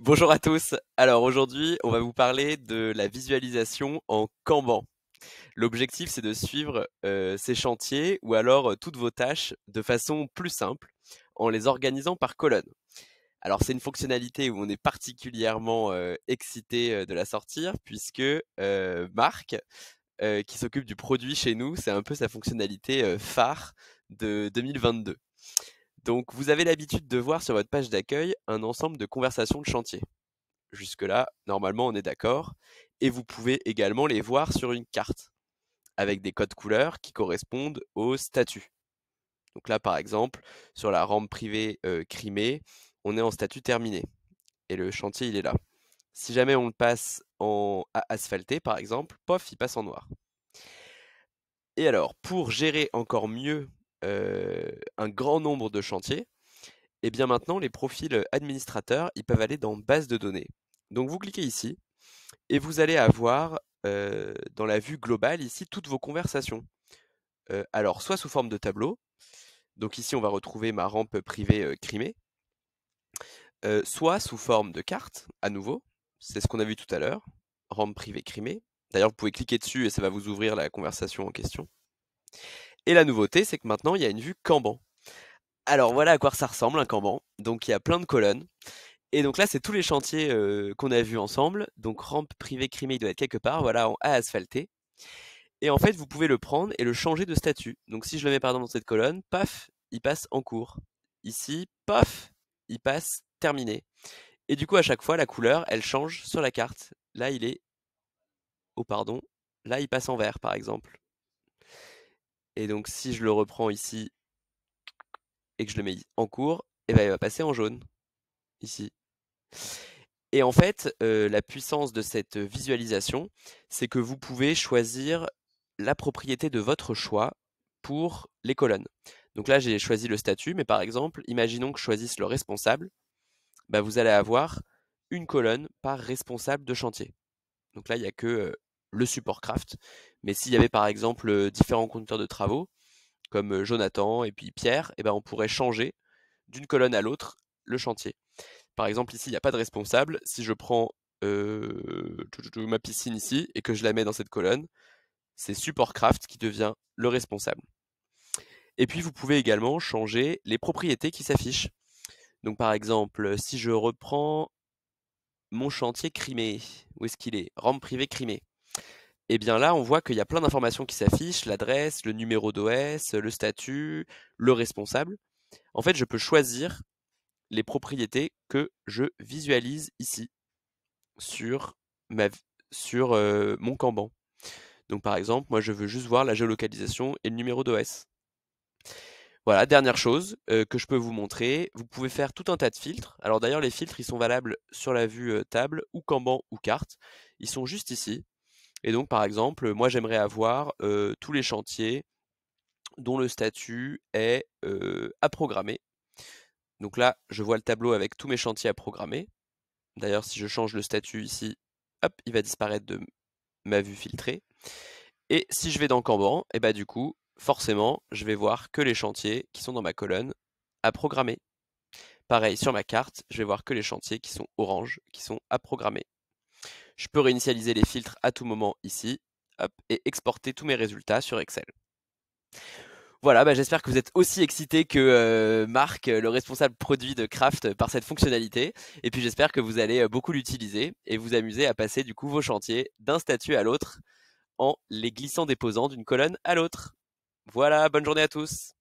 Bonjour à tous. Alors aujourd'hui, on va vous parler de la visualisation en Kanban. L'objectif, c'est de suivre ces chantiers ou alors toutes vos tâches de façon plus simple en les organisant par colonne. Alors c'est une fonctionnalité où on est particulièrement excité de la sortir puisque Marc, qui s'occupe du produit chez nous, c'est un peu sa fonctionnalité phare de 2022. Donc vous avez l'habitude de voir sur votre page d'accueil un ensemble de conversations de chantier. Jusque-là, normalement, on est d'accord. Et vous pouvez également les voir sur une carte, avec des codes couleurs qui correspondent au statut. Donc là, par exemple, sur la rampe privée Crimée, on est en statut terminé. Et le chantier, il est là. Si jamais on le passe en asphalté, par exemple, pof, il passe en noir. Et alors, pour gérer encore mieux un grand nombre de chantiers, et bien maintenant, les profils administrateurs, ils peuvent aller dans base de données. Donc vous cliquez ici, et vous allez avoir dans la vue globale ici toutes vos conversations. Alors soit sous forme de tableau, donc ici on va retrouver ma rampe privée Crimée, soit sous forme de carte, à nouveau, c'est ce qu'on a vu tout à l'heure, rampe privée Crimée. D'ailleurs vous pouvez cliquer dessus et ça va vous ouvrir la conversation en question. Et la nouveauté c'est que maintenant il y a une vue Kanban. Alors voilà à quoi ça ressemble un Kanban, donc il y a plein de colonnes. Et donc là, c'est tous les chantiers qu'on a vus ensemble. Donc rampe privée Crimée, il doit être quelque part, voilà, en A asphalté. Et en fait, vous pouvez le prendre et le changer de statut. Donc si je le mets par exemple dans cette colonne, paf, il passe en cours. Ici, paf, il passe terminé. Et du coup, à chaque fois, la couleur, elle change sur la carte. Là, il est... Oh, pardon. Là, il passe en vert, par exemple. Et donc, si je le reprends ici et que je le mets en cours, eh ben, il va passer en jaune, ici. Et en fait, la puissance de cette visualisation, c'est que vous pouvez choisir la propriété de votre choix pour les colonnes. Donc là, j'ai choisi le statut, mais par exemple, imaginons que je choisisse le responsable, bah, vous allez avoir une colonne par responsable de chantier. Donc là, il n'y a que le support craft. Mais s'il y avait par exemple différents conducteurs de travaux, comme Jonathan et puis Pierre, eh ben, on pourrait changer d'une colonne à l'autre le chantier. Par exemple, ici, il n'y a pas de responsable. Si je prends ma piscine ici et que je la mets dans cette colonne, c'est SupportCraft qui devient le responsable. Et puis, vous pouvez également changer les propriétés qui s'affichent. Donc, par exemple, si je reprends mon chantier Crimée, où est-ce qu'il est? Rampe privée Crimée. Et bien là, on voit qu'il y a plein d'informations qui s'affichent, l'adresse, le numéro d'OS, le statut, le responsable. En fait, je peux choisir les propriétés que je visualise ici sur ma sur mon Kanban. Donc par exemple, moi je veux juste voir la géolocalisation et le numéro d'OS. Voilà, dernière chose que je peux vous montrer, vous pouvez faire tout un tas de filtres. Alors d'ailleurs les filtres ils sont valables sur la vue table ou Kanban ou carte. Ils sont juste ici. Et donc par exemple, moi j'aimerais avoir tous les chantiers dont le statut est à programmer. Donc là, je vois le tableau avec tous mes chantiers à programmer. D'ailleurs, si je change le statut ici, hop, il va disparaître de ma vue filtrée. Et si je vais dans Kanban, et bah du coup, forcément, je vais voir que les chantiers qui sont dans ma colonne à programmer. Pareil, sur ma carte, je vais voir que les chantiers qui sont orange, qui sont à programmer. Je peux réinitialiser les filtres à tout moment ici, hop, et exporter tous mes résultats sur Excel. Voilà, bah j'espère que vous êtes aussi excité que Marc, le responsable produit de Craft, par cette fonctionnalité. Et puis j'espère que vous allez beaucoup l'utiliser et vous amuser à passer du coup vos chantiers d'un statut à l'autre en les glissant déposant d'une colonne à l'autre. Voilà, bonne journée à tous.